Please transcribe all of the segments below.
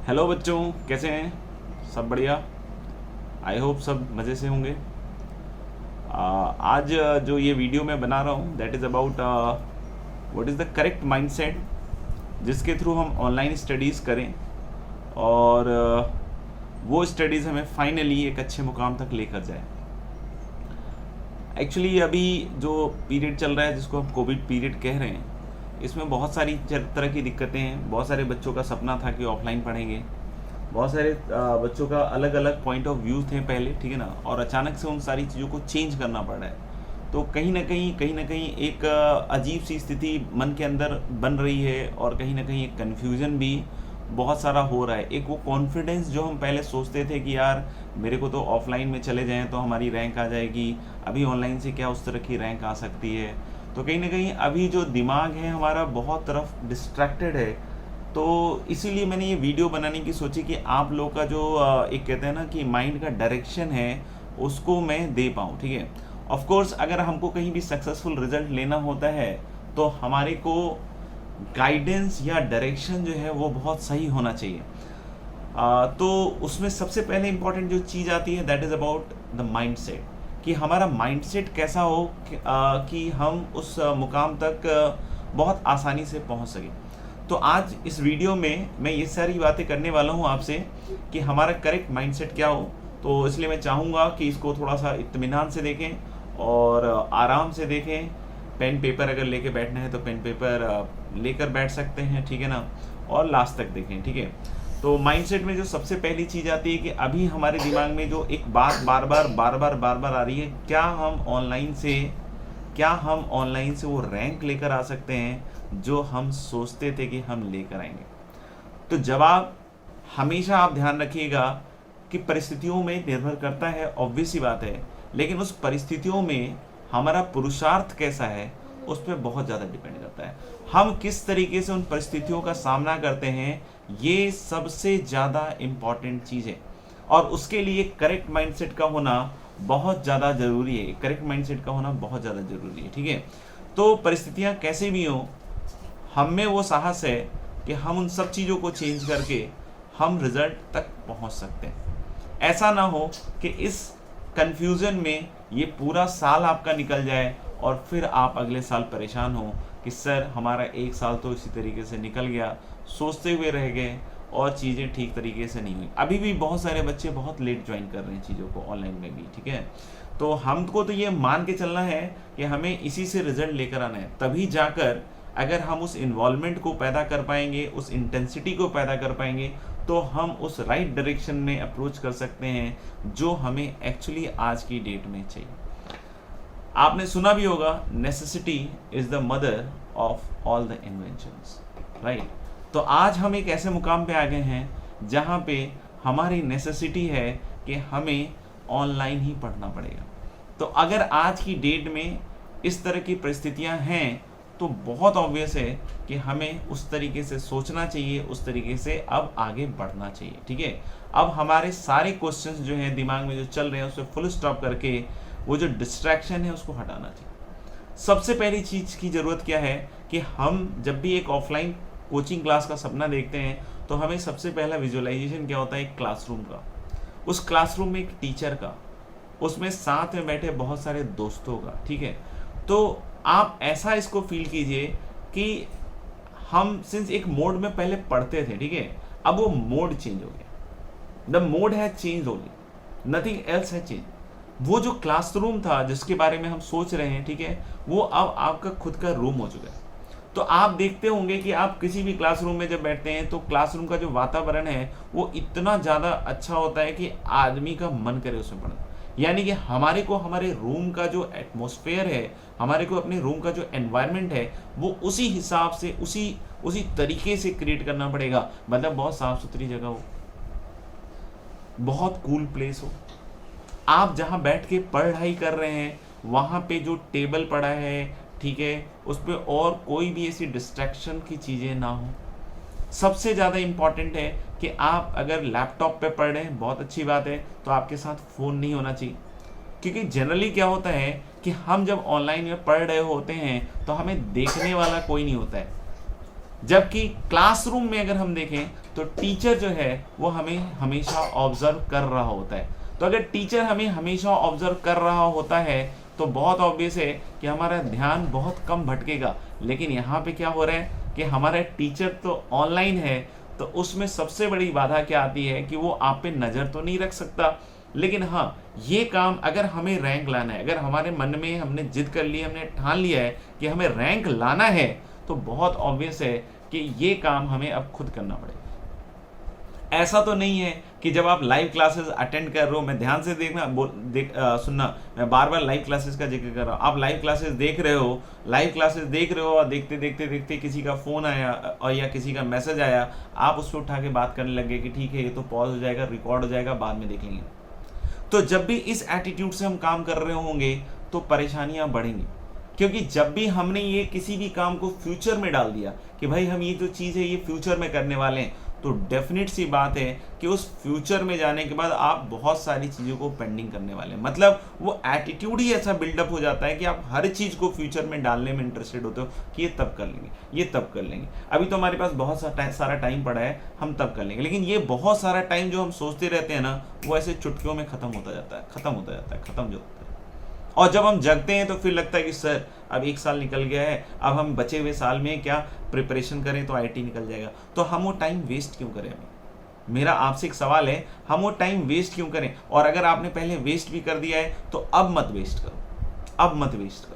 Hello बच्चों, कैसे हैं? सब बढ़िया। आई होप सब मज़े से होंगे। आज जो ये वीडियो मैं बना रहा हूँ that is about what is the correct mindset जिसके थ्रू हम ऑनलाइन स्टडीज़ करें और वो स्टडीज़ हमें फाइनली एक अच्छे मुकाम तक लेकर जाए। एक्चुअली अभी जो पीरियड चल रहा है जिसको हम कोविड पीरियड कह रहे हैं, इसमें बहुत सारी तरह की दिक्कतें हैं। बहुत सारे बच्चों का सपना था कि ऑफलाइन पढ़ेंगे, बहुत सारे बच्चों का अलग अलग पॉइंट ऑफ व्यू थे पहले, ठीक है ना, और अचानक से उन सारी चीज़ों को चेंज करना पड़ रहा है। तो कहीं ना कहीं एक अजीब सी स्थिति मन के अंदर बन रही है और कहीं ना कहीं एक कन्फ्यूज़न भी बहुत सारा हो रहा है। एक वो कॉन्फिडेंस जो हम पहले सोचते थे कि यार मेरे को तो ऑफलाइन में चले जाएं तो हमारी रैंक आ जाएगी, अभी ऑनलाइन से क्या उस तरह की रैंक आ सकती है। तो कहीं ना कहीं अभी जो दिमाग है हमारा बहुत तरफ डिस्ट्रैक्टेड है। तो इसीलिए मैंने ये वीडियो बनाने की सोची कि आप लोग का जो एक कहते हैं ना कि माइंड का डायरेक्शन है उसको मैं दे पाऊँ, ठीक है। ऑफ कोर्स अगर हमको कहीं भी सक्सेसफुल रिजल्ट लेना होता है तो हमारे को गाइडेंस या डायरेक्शन जो है वो बहुत सही होना चाहिए। तो उसमें सबसे पहले इंपॉर्टेंट जो चीज़ आती है that is about the mindset, कि हमारा माइंडसेट कैसा हो कि हम उस मुकाम तक बहुत आसानी से पहुंच सके। तो आज इस वीडियो में मैं ये सारी बातें करने वाला हूँ आपसे कि हमारा करेक्ट माइंडसेट क्या हो। तो इसलिए मैं चाहूँगा कि इसको थोड़ा सा इत्मीनान से देखें और आराम से देखें। पेन पेपर अगर लेके बैठना है तो पेन पेपर लेकर बैठ सकते हैं, ठीक है ना, और लास्ट तक देखें, ठीक है। तो माइंडसेट में जो सबसे पहली चीज़ आती है कि अभी हमारे दिमाग में जो एक बात बार बार आ रही है, क्या हम ऑनलाइन से वो रैंक लेकर आ सकते हैं जो हम सोचते थे कि हम लेकर आएंगे। तो जवाब हमेशा आप ध्यान रखिएगा कि परिस्थितियों में निर्भर करता है, ऑब्वियस सी बात है, लेकिन उस परिस्थितियों में हमारा पुरुषार्थ कैसा है उस पर बहुत ज़्यादा डिपेंड करता है। हम किस तरीके से उन परिस्थितियों का सामना करते हैं, ये सबसे ज़्यादा इम्पॉर्टेंट चीज़ है और उसके लिए करेक्ट माइंडसेट का होना बहुत ज़्यादा ज़रूरी है। करेक्ट माइंडसेट का होना बहुत ज़्यादा ज़रूरी है, ठीक है। तो परिस्थितियाँ कैसे भी हों, हम में वो साहस है कि हम उन सब चीज़ों को चेंज करके हम रिजल्ट तक पहुंच सकते हैं। ऐसा ना हो कि इस कंफ्यूजन में ये पूरा साल आपका निकल जाए और फिर आप अगले साल परेशान हो कि सर हमारा एक साल तो इसी तरीके से निकल गया, सोचते हुए रह गए और चीज़ें ठीक तरीके से नहीं हुई। अभी भी बहुत सारे बच्चे बहुत लेट ज्वाइन कर रहे हैं चीज़ों को ऑनलाइन में भी, ठीक है। तो हमको तो ये मान के चलना है कि हमें इसी से रिजल्ट लेकर आना है, तभी जाकर अगर हम उस इन्वॉल्वमेंट को पैदा कर पाएंगे, उस इंटेंसिटी को पैदा कर पाएंगे, तो हम उस राइट डायरेक्शन में अप्रोच कर सकते हैं जो हमें एक्चुअली आज की डेट में चाहिए। आपने सुना भी होगा, necessity is the mother of all the inventions, right. तो आज हम एक ऐसे मुकाम पे आ गए हैं जहाँ पे हमारी नेसेसिटी है कि हमें ऑनलाइन ही पढ़ना पड़ेगा। तो अगर आज की डेट में इस तरह की परिस्थितियाँ हैं तो बहुत ऑब्वियस है कि हमें उस तरीके से सोचना चाहिए, उस तरीके से अब आगे बढ़ना चाहिए, ठीक है। अब हमारे सारे क्वेश्चंस जो हैं दिमाग में जो चल रहे हैं उसे फुल स्टॉप करके वो जो डिस्ट्रैक्शन है उसको हटाना चाहिए। सबसे पहली चीज़ की ज़रूरत क्या है कि हम जब भी एक ऑफलाइन कोचिंग क्लास का सपना देखते हैं तो हमें सबसे पहला विजुअलाइजेशन क्या होता है, एक क्लासरूम का। उस क्लासरूम में एक टीचर का, उसमें साथ में बैठे बहुत सारे दोस्तों का, ठीक है। तो आप ऐसा इसको फील कीजिए कि हम सिंस एक मोड में पहले पढ़ते थे, ठीक है, अब वो मोड चेंज हो गया। The mode has change only, nothing else has change. वो जो क्लासरूम था जिसके बारे में हम सोच रहे हैं, ठीक है, वो अब आपका खुद का रूम हो चुका है। तो आप देखते होंगे कि आप किसी भी क्लासरूम में जब बैठते हैं तो क्लासरूम का जो वातावरण है वो इतना ज़्यादा अच्छा होता है कि आदमी का मन करे उसमें पढ़ना। यानी कि हमारे को हमारे रूम का जो एटमॉस्फेयर है, हमारे को अपने रूम का जो एनवायरनमेंट है वो उसी हिसाब से उसी तरीके से क्रिएट करना पड़ेगा। मतलब बहुत साफ़ सुथरी जगह हो, बहुत कूल प्लेस हो, आप जहाँ बैठ के पढ़ाई कर रहे हैं वहाँ पे जो टेबल पड़ा है, ठीक है, उस पर और कोई भी ऐसी डिस्ट्रैक्शन की चीज़ें ना हो। सबसे ज़्यादा इम्पॉर्टेंट है कि आप अगर लैपटॉप पे पढ़ रहे हैं बहुत अच्छी बात है, तो आपके साथ फ़ोन नहीं होना चाहिए। क्योंकि जनरली क्या होता है कि हम जब ऑनलाइन में पढ़ रहे होते हैं तो हमें देखने वाला कोई नहीं होता है। जबकि क्लासरूम में अगर हम देखें तो टीचर जो है वो हमें हमेशा ऑब्जर्व कर रहा होता है। तो अगर टीचर हमें हमेशा ऑब्जर्व कर रहा होता है तो बहुत ऑब्वियस है कि हमारा ध्यान बहुत कम भटकेगा। लेकिन यहाँ पे क्या हो रहा है कि हमारा टीचर तो ऑनलाइन है, तो उसमें सबसे बड़ी बाधा क्या आती है कि वो आप पे नज़र तो नहीं रख सकता, लेकिन हाँ, ये काम अगर हमें रैंक लाना है, अगर हमारे मन में हमने जिद कर ली, हमने ठान लिया है कि हमें रैंक लाना है, तो बहुत ऑब्वियस है कि ये काम हमें अब खुद करना पड़ेगा। ऐसा तो नहीं है कि जब आप लाइव क्लासेस अटेंड कर रहे हो, मैं ध्यान से सुनना, मैं बार बार लाइव क्लासेस का जिक्र कर रहा हूँ। आप लाइव क्लासेस देख रहे हो और देखते देखते देखते किसी का फ़ोन आया और या किसी का मैसेज आया, आप उसको उठा के बात करने लगे कि ठीक है ये तो पॉज हो जाएगा, रिकॉर्ड हो जाएगा, बाद में देख लेंगे। तो जब भी इस एटीट्यूड से हम काम कर रहे होंगे तो परेशानियां बढ़ेंगी, क्योंकि जब भी हमने ये किसी भी काम को फ्यूचर में डाल दिया कि भाई हम ये जो चीज़ है ये फ्यूचर में करने वाले हैं, तो डेफिनेट सी बात है कि उस फ्यूचर में जाने के बाद आप बहुत सारी चीज़ों को पेंडिंग करने वाले हैं। मतलब वो एटीट्यूड ही ऐसा बिल्डअप हो जाता है कि आप हर चीज़ को फ्यूचर में डालने में इंटरेस्टेड होते हो कि ये तब कर लेंगे, ये तब कर लेंगे, अभी तो हमारे पास बहुत सारा टाइम पड़ा है, हम तब कर लेंगे। लेकिन ये बहुत सारा टाइम जो हम सोचते रहते हैं ना, वो ऐसे चुटकियों में ख़त्म होता जाता है, ख़त्म होता जाता है, ख़त्म जो होता है। और जब हम जगते हैं तो फिर लगता है कि सर अब 1 साल निकल गया है, अब हम बचे हुए साल में क्या प्रिपरेशन करें तो आईटी निकल जाएगा। तो हम वो टाइम वेस्ट क्यों करें? मेरा आपसे एक सवाल है, हम वो टाइम वेस्ट क्यों करें? और अगर आपने पहले वेस्ट भी कर दिया है तो अब मत वेस्ट करो, अब मत वेस्ट करो।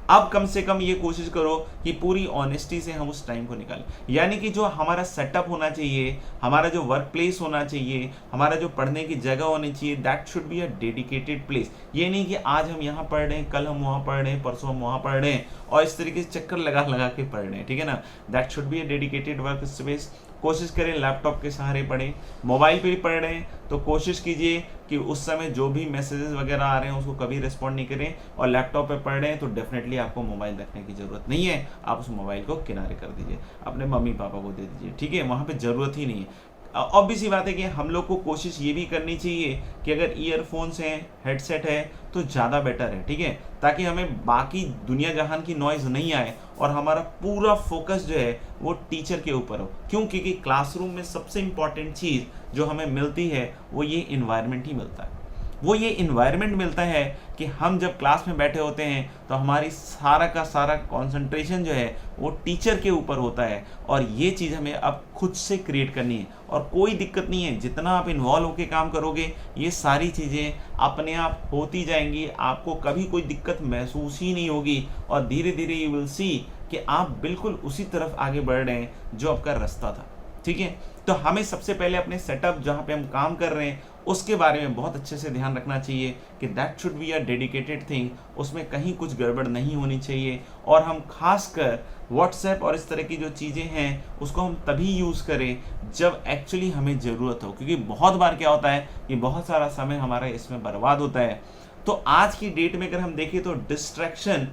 अब कम से कम ये कोशिश करो कि पूरी ऑनेस्टी से हम उस टाइम को निकालें। यानी कि जो हमारा सेटअप होना चाहिए, हमारा जो वर्क प्लेस होना चाहिए, हमारा जो पढ़ने की जगह होनी चाहिए, that should be a dedicated place. ये नहीं कि आज हम यहाँ पढ़ रहे हैं, कल हम वहाँ पढ़ रहे हैं, परसों हम वहाँ पढ़ रहे हैं और इस तरीके से चक्कर लगा लगा के पढ़ रहे हैं, ठीक है ना। That should be a dedicated work space. कोशिश करें लैपटॉप के सहारे पढ़ें, मोबाइल पे भी पढ़ रहे हैं तो कोशिश कीजिए कि उस समय जो भी मैसेजेस वगैरह आ रहे हैं उसको कभी रिस्पॉन्ड नहीं करें। और लैपटॉप पे पढ़ रहे हैं तो डेफिनेटली आपको मोबाइल रखने की ज़रूरत नहीं है, आप उस मोबाइल को किनारे कर दीजिए, अपने मम्मी पापा को दे दीजिए, ठीक है, वहाँ पे ज़रूरत ही नहीं है। ऑब्वियस सी बात है कि हम लोग को कोशिश ये भी करनी चाहिए कि अगर ईयरफोन्स हैं, हेडसेट है तो ज़्यादा बेटर है, ठीक है, ताकि हमें बाकी दुनिया जहान की नॉइज़ नहीं आए और हमारा पूरा फोकस जो है वो टीचर के ऊपर हो। क्यों? क्योंकि क्लासरूम में सबसे इम्पॉर्टेंट चीज़ जो हमें मिलती है वो ये इन्वायरमेंट ही मिलता है। वो ये इन्वायरमेंट मिलता है कि हम जब क्लास में बैठे होते हैं तो हमारी सारा का सारा कंसंट्रेशन जो है वो टीचर के ऊपर होता है, और ये चीज़ हमें अब खुद से क्रिएट करनी है। और कोई दिक्कत नहीं है, जितना आप इन्वॉल्व होकर काम करोगे ये सारी चीज़ें अपने आप होती जाएंगी, आपको कभी कोई दिक्कत महसूस ही नहीं होगी, और धीरे धीरे यू विल सी कि आप बिल्कुल उसी तरफ आगे बढ़ रहे हैं जो आपका रास्ता था, ठीक है। तो हमें सबसे पहले अपने सेटअप जहाँ पे हम काम कर रहे हैं उसके बारे में बहुत अच्छे से ध्यान रखना चाहिए कि that should be a dedicated thing, उसमें कहीं कुछ गड़बड़ नहीं होनी चाहिए। और हम खासकर व्हाट्सएप और इस तरह की जो चीज़ें हैं उसको हम तभी यूज़ करें जब एक्चुअली हमें ज़रूरत हो, क्योंकि बहुत बार क्या होता है कि बहुत सारा समय हमारा इसमें बर्बाद होता है। तो आज की डेट में अगर हम देखें तो डिस्ट्रैक्शन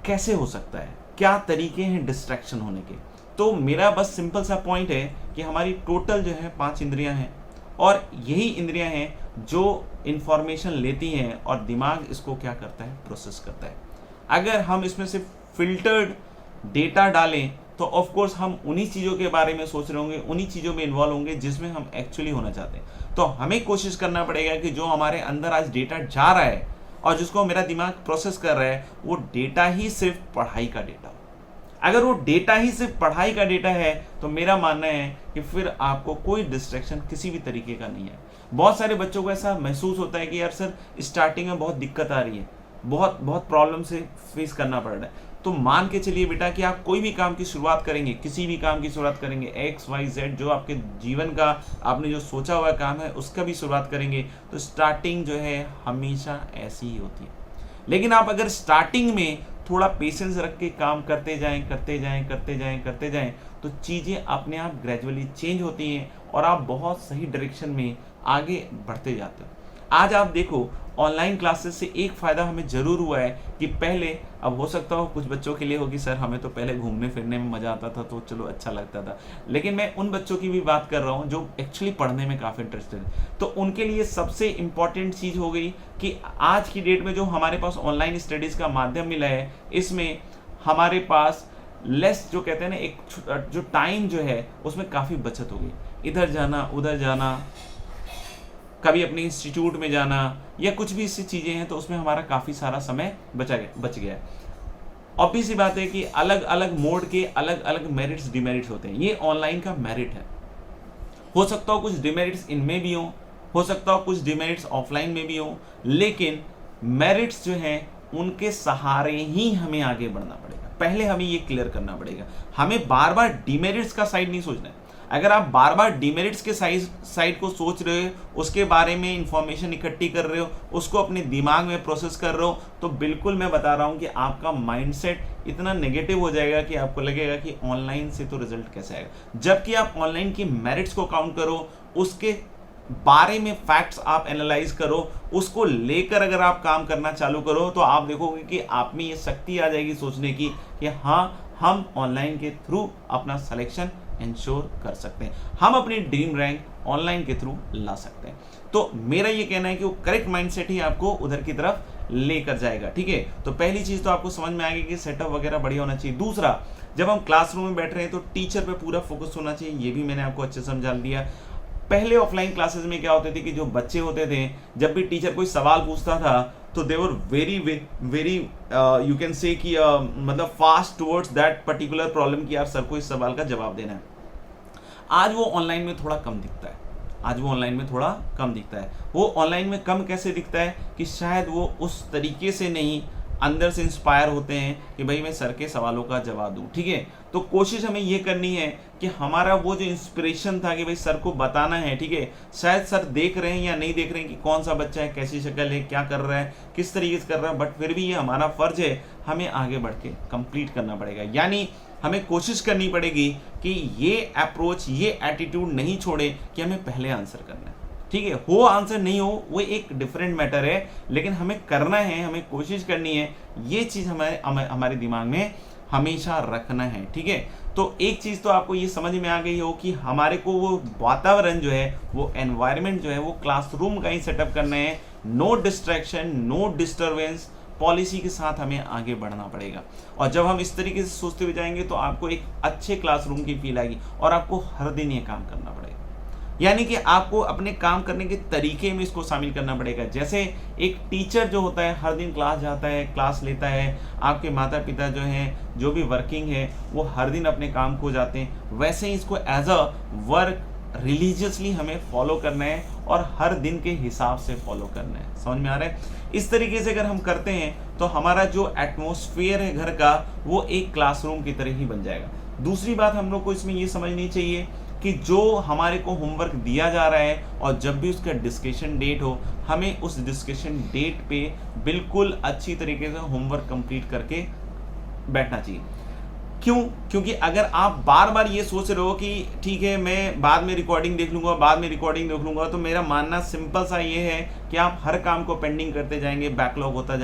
कैसे हो सकता है, क्या तरीके हैं डिस्ट्रैक्शन होने के। तो मेरा बस सिंपल सा पॉइंट है कि हमारी टोटल जो है 5 इंद्रियां हैं, और यही इंद्रियां हैं जो इन्फॉर्मेशन लेती हैं और दिमाग इसको क्या करता है, प्रोसेस करता है। अगर हम इसमें से फिल्टर्ड डेटा डालें तो ऑफ कोर्स हम उन्हीं चीज़ों के बारे में सोच रहे होंगे, उन्हीं चीज़ों में इन्वॉल्व होंगे जिसमें हम एक्चुअली होना चाहते हैं। तो हमें कोशिश करना पड़ेगा कि जो हमारे अंदर आज डेटा जा रहा है और जिसको मेरा दिमाग प्रोसेस कर रहा है वो डेटा ही सिर्फ पढ़ाई का डेटा हो। अगर वो डेटा ही सिर्फ पढ़ाई का डेटा है तो मेरा मानना है कि फिर आपको कोई डिस्ट्रैक्शन किसी भी तरीके का नहीं है। बहुत सारे बच्चों को ऐसा महसूस होता है कि यार सर स्टार्टिंग में बहुत दिक्कत आ रही है, बहुत प्रॉब्लम से फेस करना पड़ रहा है। तो मान के चलिए बेटा कि आप कोई भी काम की शुरुआत करेंगे, किसी भी काम की शुरुआत करेंगे, XYZ जो आपके जीवन का आपने जो सोचा हुआ काम है उसका भी शुरुआत करेंगे, तो स्टार्टिंग जो है हमेशा ऐसी ही होती है। लेकिन आप अगर स्टार्टिंग में थोड़ा पेशेंस रख के काम करते जाएं तो चीज़ें अपने आप ग्रेजुअली चेंज होती हैं और आप बहुत सही डायरेक्शन में आगे बढ़ते जाते हो। आज आप देखो ऑनलाइन क्लासेस से एक फ़ायदा हमें ज़रूर हुआ है कि पहले, अब हो सकता हो कुछ बच्चों के लिए होगी सर हमें तो पहले घूमने फिरने में मज़ा आता था तो चलो अच्छा लगता था, लेकिन मैं उन बच्चों की भी बात कर रहा हूँ जो एक्चुअली पढ़ने में काफ़ी इंटरेस्टेड है। तो उनके लिए सबसे इम्पॉर्टेंट चीज़ हो गई कि आज की डेट में जो हमारे पास ऑनलाइन स्टडीज़ का माध्यम मिला है इसमें हमारे पास लेस जो कहते हैं ना, एक जो टाइम जो है उसमें काफ़ी बचत होगी। इधर जाना उधर जाना, कभी अपने इंस्टीट्यूट में जाना या कुछ भी इससे चीज़ें हैं, तो उसमें हमारा काफ़ी सारा समय बच गया है। ऑब्वियस सी बात है कि अलग अलग मोड के अलग अलग मेरिट्स डिमेरिट्स होते हैं। ये ऑनलाइन का मेरिट है। हो सकता हो कुछ डिमेरिट्स इनमें भी हो सकता हो कुछ डिमेरिट्स ऑफलाइन में भी हो, लेकिन मेरिट्स जो हैं उनके सहारे ही हमें आगे बढ़ना पड़ेगा। पहले हमें ये क्लियर करना पड़ेगा, हमें बार बार डिमेरिट्स का साइड नहीं सोचना है। अगर आप बार बार डिमेरिट्स के साइड को सोच रहे हो, उसके बारे में इंफॉर्मेशन इकट्ठी कर रहे हो, उसको अपने दिमाग में प्रोसेस कर रहे हो, तो बिल्कुल मैं बता रहा हूं कि आपका माइंडसेट इतना नेगेटिव हो जाएगा कि आपको लगेगा कि ऑनलाइन से तो रिजल्ट कैसे आएगा। जबकि आप ऑनलाइन की मेरिट्स को काउंट करो, उसके बारे में फैक्ट्स आप एनालाइज करो, उसको लेकर अगर आप काम करना चालू करो, तो आप देखोगे कि आप में ये शक्ति आ जाएगी सोचने की कि हाँ, हम ऑनलाइन के थ्रू अपना सिलेक्शन इंश्योर कर सकते हैं, हम अपनी ड्रीम रैंक ऑनलाइन के थ्रू ला सकते हैं। तो मेरा ये कहना है कि वो करेक्ट माइंडसेट ही आपको उधर की तरफ लेकर जाएगा। ठीक है, तो पहली चीज तो आपको समझ में आएगी कि सेटअप वगैरह बढ़िया होना चाहिए। दूसरा, जब हम क्लासरूम में बैठ रहे हैं तो टीचर पे पूरा फोकस होना चाहिए। ये भी मैंने आपको अच्छे समझा दिया। पहले ऑफलाइन क्लासेस में क्या होते थे कि जो बच्चे होते थे, जब भी टीचर कोई सवाल पूछता था तो they were very you can say कि मतलब fast towards that particular problem कि यार सर को इस सवाल का जवाब देना है। आज वो ऑनलाइन में थोड़ा कम दिखता है। वो ऑनलाइन में कम कैसे दिखता है कि शायद वो उस तरीके से नहीं अंदर से इंस्पायर होते हैं कि भाई मैं सर के सवालों का जवाब दूं। ठीक है, तो कोशिश हमें ये करनी है कि हमारा वो जो इंस्पिरेशन था कि भाई सर को बताना है, ठीक है, शायद सर देख रहे हैं या नहीं देख रहे हैं कि कौन सा बच्चा है, कैसी शक्ल है, क्या कर रहा है, किस तरीके से कर रहा है, बट फिर भी ये हमारा फर्ज है, हमें आगे बढ़ के कंप्लीट करना पड़ेगा। यानी हमें कोशिश करनी पड़ेगी कि ये अप्रोच, ये एटीट्यूड नहीं छोड़े कि हमें पहले आंसर करना है। ठीक है, हो आंसर नहीं हो वो एक डिफरेंट मैटर है, लेकिन हमें करना है, हमें कोशिश करनी है, ये चीज हमारे दिमाग में हमेशा रखना है। ठीक है, तो एक चीज तो आपको ये समझ में आ गई हो कि हमारे को वो वातावरण जो है, वो एनवायरनमेंट जो है, वो क्लासरूम का ही सेटअप करना है। No distraction, no disturbance policy के साथ हमें आगे बढ़ना पड़ेगा। और जब हम इस तरीके से सोचते हुए जाएंगे तो आपको एक अच्छे क्लासरूम की फील आएगी और आपको हर दिन ये काम करना पड़ेगा। यानी कि आपको अपने काम करने के तरीके में इसको शामिल करना पड़ेगा। जैसे एक टीचर जो होता है हर दिन क्लास जाता है, क्लास लेता है, आपके माता पिता जो हैं, जो भी वर्किंग है, वो हर दिन अपने काम को जाते हैं, वैसे ही इसको एज अ वर्क रिलीजियसली हमें फॉलो करना है और हर दिन के हिसाब से फॉलो करना है। समझ में आ रहा है? इस तरीके से अगर हम करते हैं तो हमारा जो एटमॉस्फेयर है घर का, वो एक क्लासरूम की तरह ही बन जाएगा। दूसरी बात हम लोग को इसमें ये समझनी चाहिए कि जो हमारे को होमवर्क दिया जा रहा है और जब भी उसका डिस्कशन डेट हो, हमें उस डिस्कशन डेट पे बिल्कुल अच्छी तरीके से होमवर्क कंप्लीट करके बैठना चाहिए। क्यों? क्योंकि अगर आप बार बार ये सोच रहे हो कि ठीक है मैं बाद में रिकॉर्डिंग देख लूंगा, तो मेरा मानना सिंपल सा ये है कि आप हर काम को पेंडिंग करते जाएंगे, बैकलॉग होता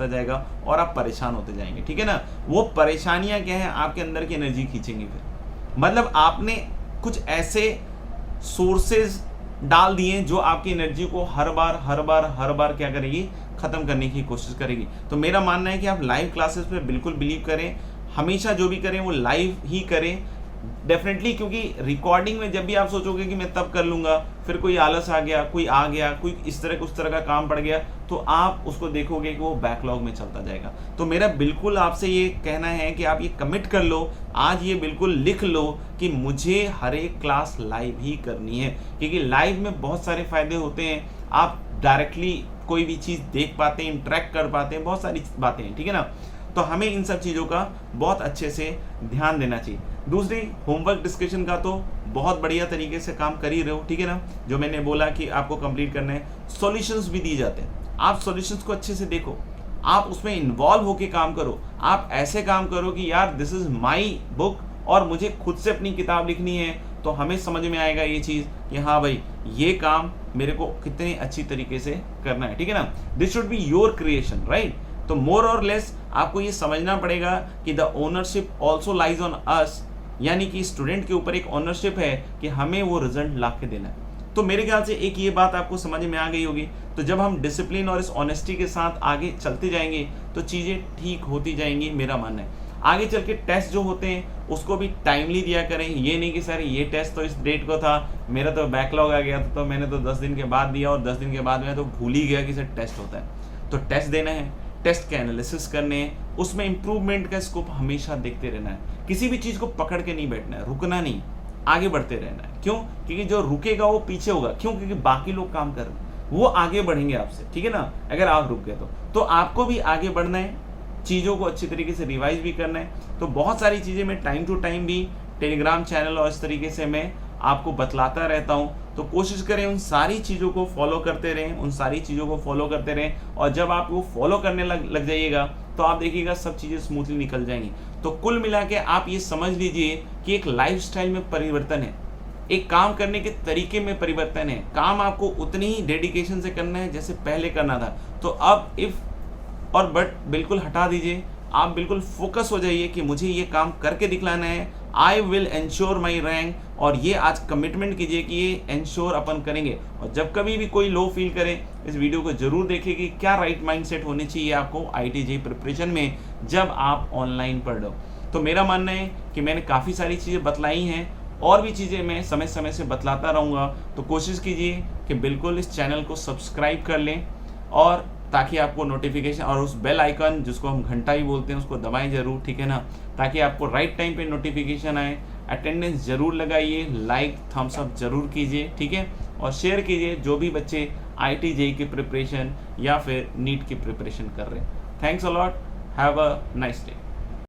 जाएगा और आप परेशान होते जाएंगे। ठीक है ना? वो परेशानियां क्या है, आपके अंदर की एनर्जी खींचेंगी। फिर मतलब आपने कुछ ऐसे सोर्सेज डाल दिए जो आपकी एनर्जी को हर बार क्या करेगी, खत्म करने की कोशिश करेगी। तो मेरा मानना है कि आप लाइव क्लासेस पे बिल्कुल बिलीव करें, हमेशा जो भी करें वो लाइव ही करें डेफिनेटली। क्योंकि रिकॉर्डिंग में जब भी आप सोचोगे कि मैं तब कर लूंगा, फिर कोई आलस आ गया, कोई आ गया, कोई इस तरह उस तरह का काम पड़ गया, तो आप उसको देखोगे कि वो बैकलॉग में चलता जाएगा। तो मेरा बिल्कुल आपसे ये कहना है कि आप ये कमिट कर लो, आज ये बिल्कुल लिख लो कि मुझे हर एक क्लास लाइव ही करनी है। क्योंकि लाइव में बहुत सारे फायदे होते हैं, आप डायरेक्टली कोई भी चीज़ देख पाते हैं, इंटरेक्ट कर पाते हैं, बहुत सारी बातें हैं। ठीक है ना? तो हमें इन सब चीज़ों का बहुत अच्छे से ध्यान देना चाहिए। दूसरी, होमवर्क डिस्कशन का तो बहुत बढ़िया तरीके से काम कर ही रहे हो। ठीक है ना? जो मैंने बोला कि आपको कंप्लीट करना है, सॉल्यूशंस भी दिए जाते हैं, आप सॉल्यूशंस को अच्छे से देखो, आप उसमें इन्वॉल्व होके काम करो। आप ऐसे काम करो कि यार दिस इज माई बुक और मुझे खुद से अपनी किताब लिखनी है, तो हमें समझ में आएगा ये चीज़ कि हाँ भाई ये काम मेरे को कितने अच्छी तरीके से करना है। ठीक है ना? This should be your creation, right? तो मोर और लेस आपको ये समझना पड़ेगा कि the ownership also lies on us, यानी कि स्टूडेंट के ऊपर एक ओनरशिप है कि हमें वो रिजल्ट ला के देना है। तो मेरे ख्याल से एक ये बात आपको समझ में आ गई होगी। तो जब हम डिसिप्लिन और इस ऑनेस्टी के साथ आगे चलते जाएंगे तो चीज़ें ठीक होती जाएंगी, मेरा मानना है। आगे चल के टेस्ट जो होते हैं उसको भी टाइमली दिया करें। ये नहीं कि सर ये टेस्ट तो इस डेट को था, मेरा तो बैकलॉग आ गया था तो मैंने तो 10 दिन के बाद दिया और 10 दिन के बाद मैं तो भूल ही गया कि सर टेस्ट होता है। तो टेस्ट देना है, टेस्ट के एनालिसिस करने हैं, उसमें इंप्रूवमेंट का स्कोप हमेशा देखते रहना है। किसी भी चीज़ को पकड़ के नहीं बैठना है, रुकना नहीं, आगे बढ़ते रहना है। क्यों? क्योंकि जो रुकेगा वो पीछे होगा। क्यों? क्योंकि बाकी लोग काम कर रहे हैं, वो आगे बढ़ेंगे आपसे, ठीक है ना। अगर आप रुक गए तो आपको भी आगे बढ़ना है, चीज़ों को अच्छी तरीके से रिवाइज भी करना है। तो बहुत सारी चीज़ें मैं टाइम टू टाइम भी टेलीग्राम चैनल और इस तरीके से मैं आपको बतलाता रहता हूँ। तो कोशिश करें उन सारी चीज़ों को फॉलो करते रहें, उन सारी चीज़ों को फॉलो करते रहें। और जब आप वो फॉलो करने लग जाइएगा तो आप देखिएगा सब चीज़ें स्मूथली निकल जाएंगी। तो कुल मिला के आप ये समझ लीजिए कि एक लाइफस्टाइल में परिवर्तन है, एक काम करने के तरीके में परिवर्तन है। काम आपको उतनी ही डेडिकेशन से करना है जैसे पहले करना था। तो अब इफ़ और बट बिल्कुल हटा दीजिए, आप बिल्कुल फोकस हो जाइए कि मुझे ये काम करके दिखलाना है। I will ensure my rank, और ये आज कमिटमेंट कीजिए कि ये एंश्योर अपन करेंगे। और जब कभी भी कोई लो फील करे इस वीडियो को जरूर देखिए कि क्या राइट माइंडसेट होनी चाहिए आपको IIT प्रिपरेशन में जब आप ऑनलाइन पढ़ रहे हो। तो मेरा मानना है कि मैंने काफ़ी सारी चीज़ें बतलाई हैं, और भी चीज़ें मैं समय समय से बतलाता रहूँगा। तो कोशिश कीजिए कि बिल्कुल इस चैनल को सब्सक्राइब कर लें, और ताकि आपको नोटिफिकेशन और उस बेल आइकन जिसको हम घंटा ही बोलते हैं उसको दबाएं जरूर, ठीक है ना, ताकि आपको राइट टाइम पे नोटिफिकेशन आए। अटेंडेंस जरूर लगाइए, लाइक थम्स अप जरूर कीजिए, ठीक है, और शेयर कीजिए जो भी बच्चे IIT JEE की प्रिपरेशन या फिर नीट की प्रिपरेशन कर रहे हैं। Thanks a lot, have a nice day.